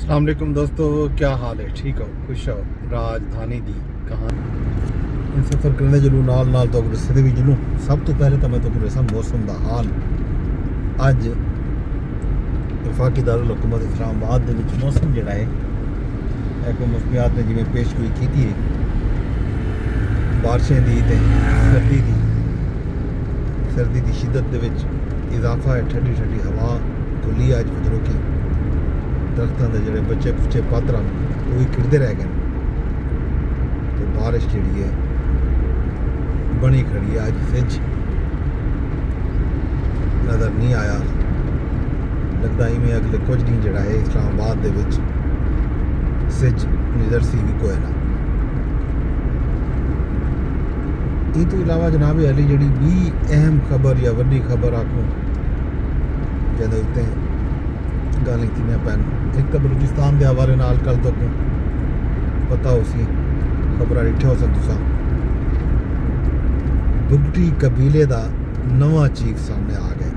अस्सलाम वालेकुम दोस्तों, क्या हाल है? ठीक हो, खुश हो? राजधानी दी कहाँ इन सफ़र करने जरूर नाल नाल तो रस्ते भी जनू। सब तो पहले तो मैं तो रसा मौसम का हाल अज वफाकी दारुल हुकूमत इस्लामाबाद के विच मौसम जिहड़ा है एको मुफ्तियात ने जिवें पेशगोई की है बारिशें की सर्दी की शिद्दत के विच इजाफा है। ठंडी ठंडी हवा खुली अज फजरों की दरख्तों के जोड़े बच्चे कुचे पत्तर वो भी खिड़ते रह गए। तो बारिश जी है बनी खड़ी है। अज फिज नज़र नहीं आया, लगता इवें अगले कुछ दिन जोड़ा है इस्लामाबाद के विच सिज नज़र सी भी कोई ना। इन तो इलावा जनाब अली जी भी अहम खबर या वड्डी खबर आखूँ जैसे उत्ते गल की पैन एक तो बलूचिस्तान के हवाले नाल कल तो पता हो सी खबर डिठे हो सन तुसा बुगटी कबीले का नवा चीफ सामने आ गया।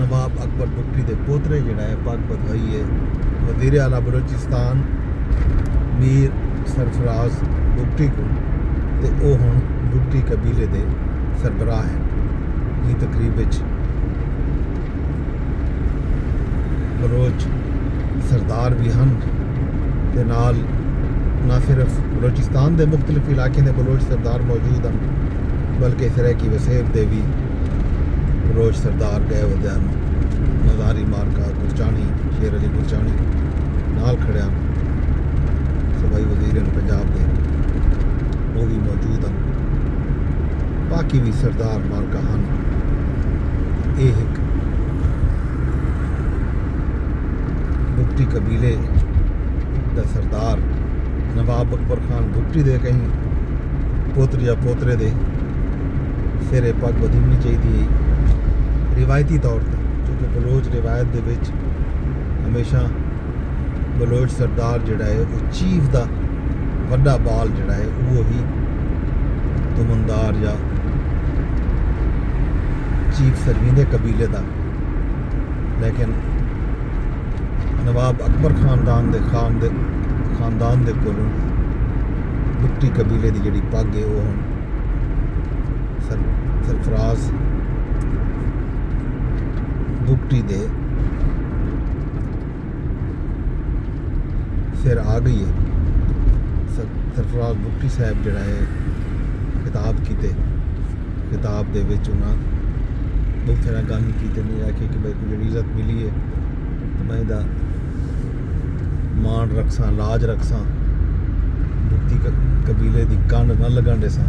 नवाब अकबर बुगटी के पोतरे जोड़ा है पग बधवाई है वज़ीर आला बलूचिस्तान मीर सरफराज बुगटी को ते ओ हुण बुगटी कबीले के सरबराह हैं। ये तकरीब बलोच सरदार भी हैं ते नाल ना सिर्फ बलोचिस्तान के मुख्तलिफ इलाके के बलोच सरदार मौजूद हैं बल्कि सरायकी वसेब के भी बलोच सरदार गए हुए हैं। मज़ारी मार्का गुरचानी शेर अली गुरचानी नाल खड़े हैं। सूबाई वज़ीर पंजाब के वो भी मौजूद हैं। बाकी भी सरदार मार्का हैं। एक बुगटी कबीले का सरदार नवाब अकबर खान बुगटी दे कहीं पोतरे या पोतरे दे सिरे पग बधनी चाहिए रिवायती तौर पर, क्योंकि बलोच रिवायत दे विच हमेशा बलोच सरदार जोड़ा है वो चीफ का वड्डा बाल जोड़ा है वो ही तुमनदार या चीफ सरवींदे कबीले का। लेकिन नवाब अकबर खानदान के कोलों बुगटी कबीले की जी पग है वो हम सरफराज बुगटी दे फिर आ गई है। सरफराज बुगटी साहब जोड़ा है खिताब किते खिताब दे विच उन्हां बहुत सारा गल की नहीं आखी कि भाई कोई इज्जत मिली है तो मैं इहदा मान रखसा लाज रखसा बुगटी कबीले की कंड न लगन देसा।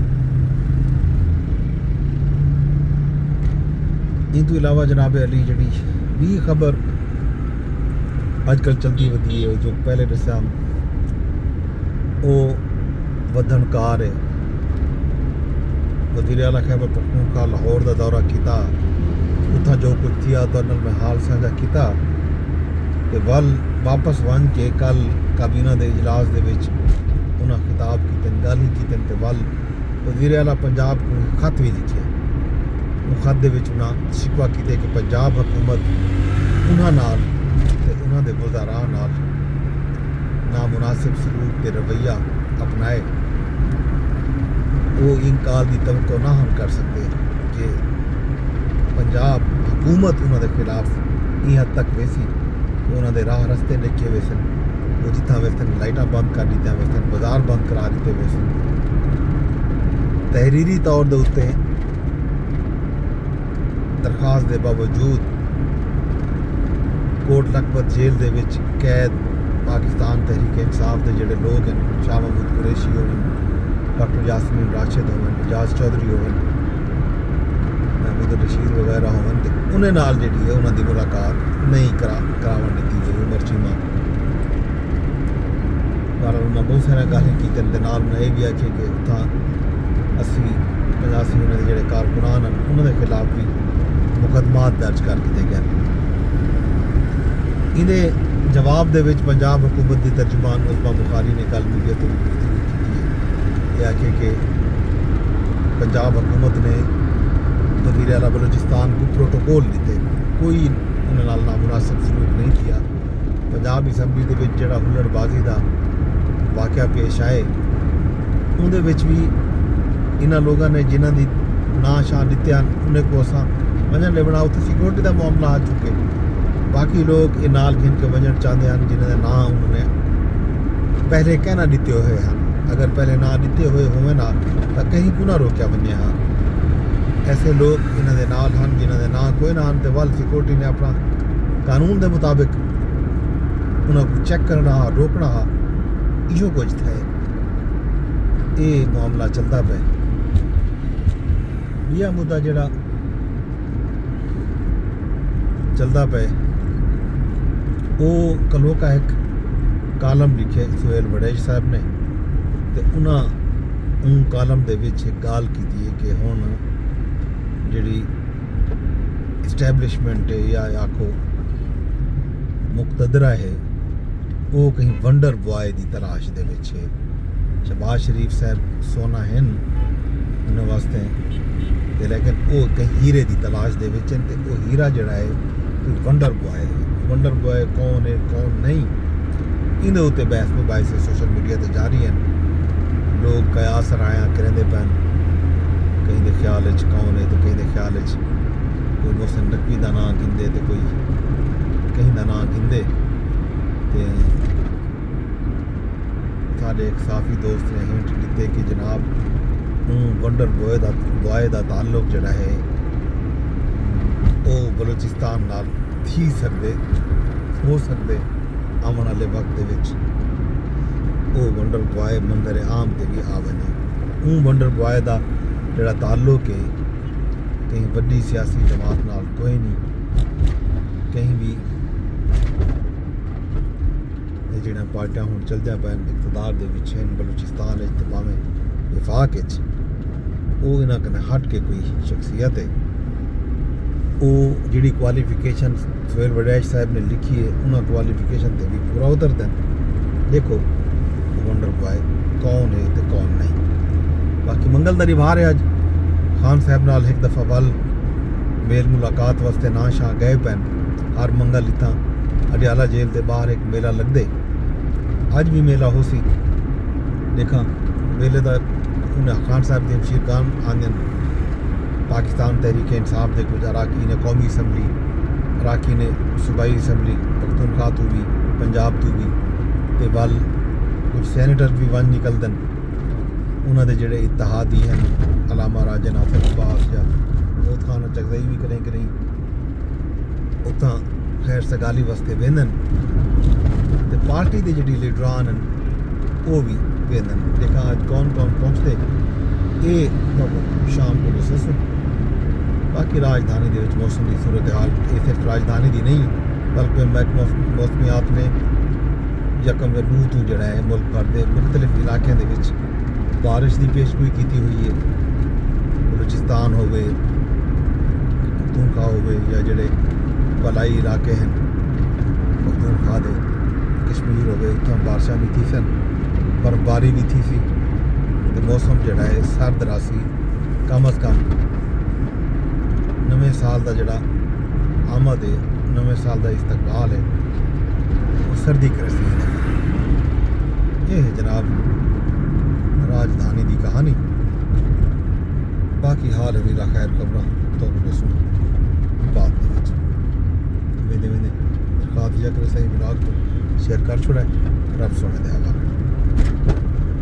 इन तो इलावा जनाब अली जी भी खबर अजकल चलती वधी है जो पहले दसा वो वधनकार है। वज़ीर आला खैबर पख्तूनख्वा लाहौर का दौरा किया, उतना जो कुछ थिया तो मैं हाल साझा किया ते वल वापस वन के कल काबीना के इजलास के उन्हें खिताब किए गल ही की ते वल वज़ीर आला पंजाब को खत भी लिखे। वो खत के उन्हें शिकवा किए कि पंजाब हुकूमत उन्होंने वज़ारा नामुनासिब सलूक के रवैया अपनाए वो इनकार की तवक्को ना हम कर सकते कि पंजाब हुकूमत उन्होंने खिलाफ इन हद तक वैसी उन्होंने राह रस्ते लिखे हुए सन वो जिथा वे सन लाइटा बंद कर दी हुए सन बाजार बंद करा दिते हुए सन। तहरीरी तौर के उत्ते दरखास्त के बावजूद कोट लखपत जेल के विच कैद पाकिस्तान तहरीक इंसाफ के जोड़े लोग हैं शाह महमूद कुरैशी हो डॉक्टर यासमीन राशिद हो एजाज चौधरी हो महमूद रशीद वगैरह हो उन्हें नाल जी है उन्होंने मुलाकात नहीं करावन दी गई उमर चीमा पर उन्हें बहुत सारा गल की उन्हें यह भी आखे कि उतना 80-85 उन्होंने जोड़े कारकुनान हैं उन्होंने खिलाफ भी मुकदमात दर्ज कर दिए गए। इन्हें जवाब दे विच पंजाब हुकूमत की तर्जुमान उस्मा बुखारी ने कल मीडिया तो की आखे कि पंजाब हुकूमत ने वज़ीर आला बलूचिस्तान को प्रोटोकॉल दिते कोई ਇਹਨਾਂ ਨਾਲ ਨਾਮੁਨਾਸਿਬ ਸਲੂਕ ਨਹੀਂ ਕੀਤਾ। ਪੰਜਾਬ ਅਸੈਂਬਲੀ ਦੇ ਵਿੱਚ ਜਿਹੜਾ ਹੁੱਲੜਬਾਜ਼ੀ ਦਾ ਵਾਕਿਆ ਪੇਸ਼ ਆਏ ਉਹਦੇ ਵਿੱਚ ਵੀ ਇਹਨਾਂ ਲੋਕਾਂ ਨੇ ਜਿਨ੍ਹਾਂ ਦੀ ਨਾਂ ਸ਼ਾਨ ਦਿੱਤਿਆ ਉਹਨੇ ਕੋ ਅਸਾਂ वजन ले बना उत्थे सिक्योरिटी का मामला आ चुके। बाकी लोग ये नाल गिन के वजन चाहते हैं जिन्होंने ना उन्होंने पहले कहना दिते हुए हैं। अगर पहले ना दिते हुए होवे ना तो कहीं को ना रोकया बने हाँ। ऐसे लोग इन्होंने नाल हैं जिन्होंने ना कोई ना तो वल सिक्योरिटी ने अपना कानून के मुताबिक उन्होंने चेक करना रोकना इो कुछ था। ये मामला चलता पे यह मुद्दा जड़ा चलता पे वो कलो का एक कालम लिखे सुहेल वड़ेज साहब ने तो उन्होंने उन कालम दे विच एक गाल की है कि हुण जिहड़ी इस्टैबलिशमेंट है या आखो मुक्तदरा है वो कहीं वंडर बॉय की तलाश दे विच है। शहबाज शरीफ साहब सोना हैं उन्होंने वास्ते ते लेकिन वो कहीं हीरे की तलाश दे विच ते वो हीरा जिहड़ा है वंडर बॉय है। वंडर बॉय कौन है कौन नहीं इन उत्ते बहस मुबाहिस सोशल मीडिया ते जारी हैं। लोग कयास राया करेंदे पैन कहीं दे ख्याल कौन है तो कहीं दे ख्याल कोई मोहसिन नकवी का नाम गिनदे तो कोई कहीं का नाम गिनदे। तो साढ़े एक साफी दोस्त ने हिंट दिते कि जनाब वंडर बॉय का ताल्लुक जड़ा है वो बलोचिस्तान नाल थी सकते हो सकते आने वाले वक्त दे विच वो वंडर बॉय मंदर आम ते भी आ बने। वंडर बॉय का जड़ा ताल्लुक है कहीं वड्डी सियासी जमात नाल कोई नहीं। कहीं भी जिहड़ियां पार्टियां हुण चलदियां पैन इकतदार दे विच हैं बलूचिस्तान ते भावें विफाक विच वो इन्हां कन्नै हट के कोई शख्सियत है वो जिहड़ी क्वालिफिकेशन सुहेल वड़ैच साहब ने लिखी है उन्होंने क्वालिफिकेशन से भी पूरा उतरते हैं। देखो वंडर बॉय कौन है तो कौन नहीं। बाकी मंगलदारी बाहर है अज खान साहब नाल एक दफ़ा वल मेल मुलाकात वास्ते ना शां गए पैन हर मंगल इतना अडियाला जेल के बाहर एक मेला लगदे अज भी मेला हो सी देखा मेले का उन्हें खान साहब के मशीर खान आंदे पाकिस्तान तहरीक इंसाफ के कुछ अराकीन कौमी असैम्बली अराकीन सूबाई असैम्बली पख्तूनख्वा तो भी पंजाब तो भी तो वल कुछ सैनेटर भी वन निकलदन उन्होंने जोड़े इतिहादी हैं अलामा राजा नाफिर अब्बास या मोहम्मद खान चगदई भी करें कि नहीं उत्थां खैर सगाली वास्ते वेंदन तो पार्टी के जी लीडरान हैं वो भी वेंदन। देखा अज कौन कौन पहुँचते ये शाम को दसो। बाकी राजधानी के मौसम की सूरत हाल ये सिर्फ राजधानी की नहीं बल्कि मौसमियात ने यकम नूह तो जड़ा है मुल्क भर के मुख्तलिफ इलाकों के बारिश की पेशगोई की हुई है। बलूचिस्तान हो गए पख्तूनख्वा हो गए या जोड़े भलाई इलाके हैं पख्तूनख्वा के कश्मीर हो गए उतना बारिशा भी थी सन बर्फबारी भी थी सी तो मौसम जड़ा है सर्द रासी कम अज़ कम नवे साल का जड़ा आमद है नवे साल का इस्तकबाल है वो सर्दी करसी है। ये है जनाब राजधानी की कहानी। बाकी हाल अभी खैर खबर तो सुन बात वेंदे वेंदे दरखास्त या करे सही मिलाद को शेयर कर छोड़ा रब सोने दे हवाले।